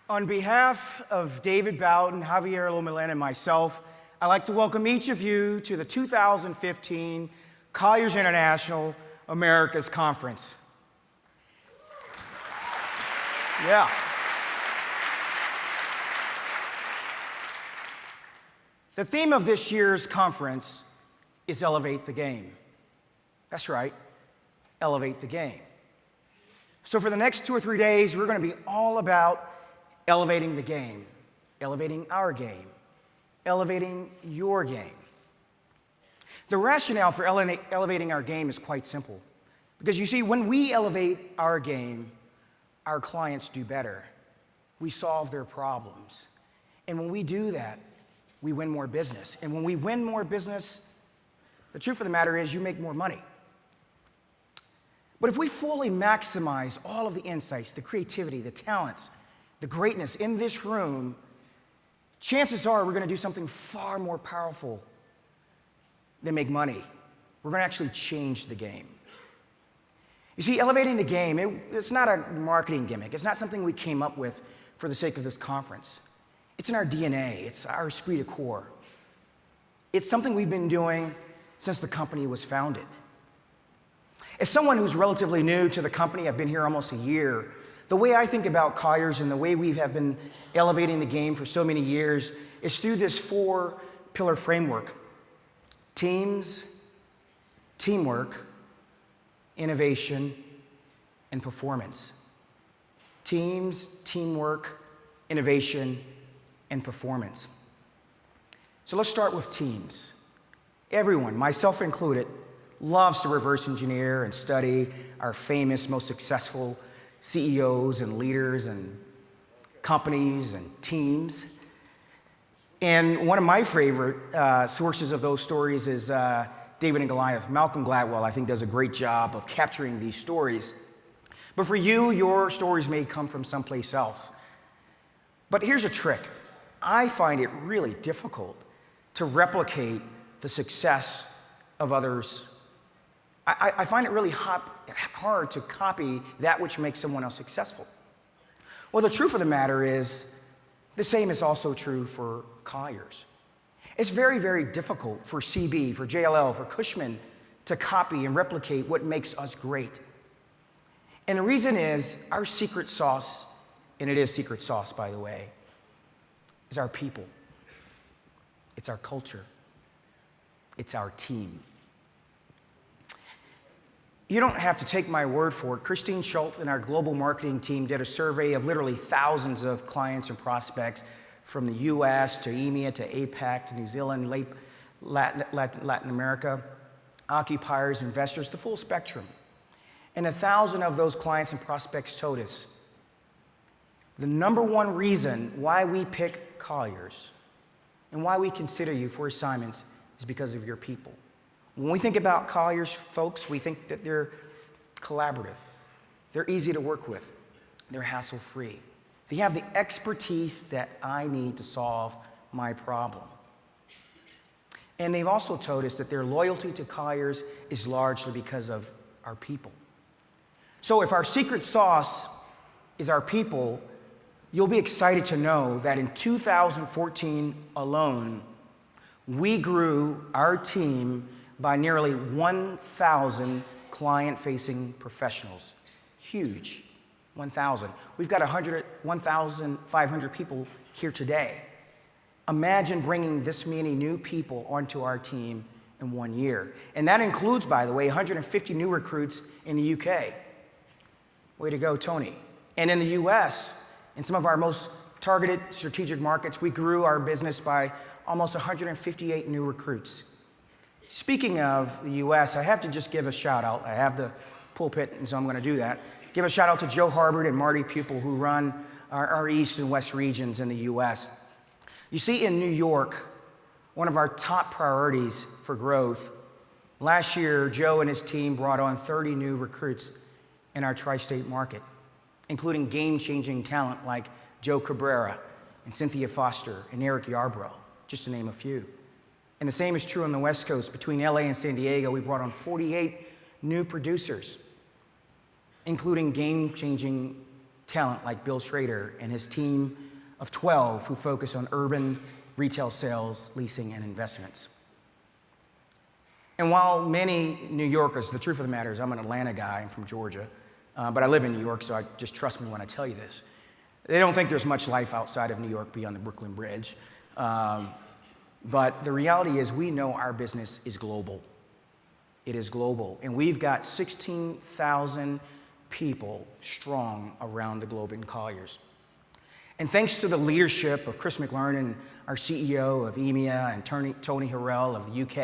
On behalf of David Bowden, Javier Lomelin, and myself, I'd like to welcome each of you to the 2015 Colliers International Americas Conference. Yeah. The theme of this year's conference is Elevate the Game. That's right, elevate the game. So for the next 2 or 3 days, we're going to be all about elevating the game, elevating our game, elevating your game. The rationale for elevating our game is quite simple. Because you see, when we elevate our game, our clients do better. We solve their problems. And when we do that, we win more business. And when we win more business, the truth of the matter is you make more money. But if we fully maximize all of the insights, the creativity, the talents, the greatness in this room, chances are we're going to do something far more powerful than make money. We're going to actually change the game. You see, elevating the game, it's not a marketing gimmick. It's not something we came up with for the sake of this conference. It's in our DNA. It's our esprit de corps. It's something we've been doing since the company was founded. As someone who's relatively new to the company, I've been here almost a year, the way I think about Colliers and the way we have been elevating the game for so many years is through this 4-pillar framework: teams, teamwork, innovation, and performance. Teams, teamwork, innovation, and performance. So let's start with teams. Everyone, myself included, loves to reverse engineer and study our famous, most successful CEOs and leaders and companies and teams. And one of my favorite sources of those stories is David and Goliath. Malcolm Gladwell, I think, does a great job of capturing these stories. But for you, your stories may come from someplace else. But here's a trick. I find it really difficult to replicate the success of others. I find it really hard to copy that which makes someone else successful. Well, the truth of the matter is, the same is also true for Colliers. It's very, very difficult for CB, for JLL, for Cushman to copy and replicate what makes us great. And the reason is, our secret sauce, and it is secret sauce, by the way, is our people. It's our culture. It's our team. You don't have to take my word for it. Christine Schultz and our global marketing team did a survey of literally thousands of clients and prospects from the US to EMEA to APAC to New Zealand, Latin America, occupiers, investors, the full spectrum. And 1,000 of those clients and prospects told us the number one reason why we pick Colliers and why we consider you for assignments is because of your people. When we think about Colliers folks, we think that they're collaborative, they're easy to work with, they're hassle-free. They have the expertise that I need to solve my problem. And they've also told us that their loyalty to Colliers is largely because of our people. So if our secret sauce is our people, you'll be excited to know that in 2014 alone, we grew our team by nearly 1,000 client-facing professionals. Huge, 1,000. We've got 1,500 people here today. Imagine bringing this many new people onto our team in 1 year. And that includes, by the way, 150 new recruits in the UK. Way to go, Tony. And in the US, in some of our most targeted strategic markets, we grew our business by almost 158 new recruits. Speaking of the US, I have to just give a shout out. I have the pulpit, and so I'm going to do that. Give a shout out to Joe Harbert and Marty Pupil, who run our East and West regions in the US. You see, in New York, one of our top priorities for growth, last year, Joe and his team brought on 30 new recruits in our tri-state market, including game-changing talent like Joe Cabrera and Cynthia Foster and Eric Yarbrough, just to name a few. And the same is true on the West Coast. Between LA and San Diego, we brought on 48 new producers, including game-changing talent like Bill Schrader and his team of 12 who focus on urban retail sales, leasing, and investments. And while many New Yorkers, the truth of the matter is I'm an Atlanta guy, I'm from Georgia, but I live in New York, so just trust me when I tell you this. They don't think there's much life outside of New York beyond the Brooklyn Bridge. But the reality is we know our business is global. It is global. And we've got 16,000 people strong around the globe in Colliers. And thanks to the leadership of Chris McLernon, our CEO of EMEA, and Tony Harrell of the UK,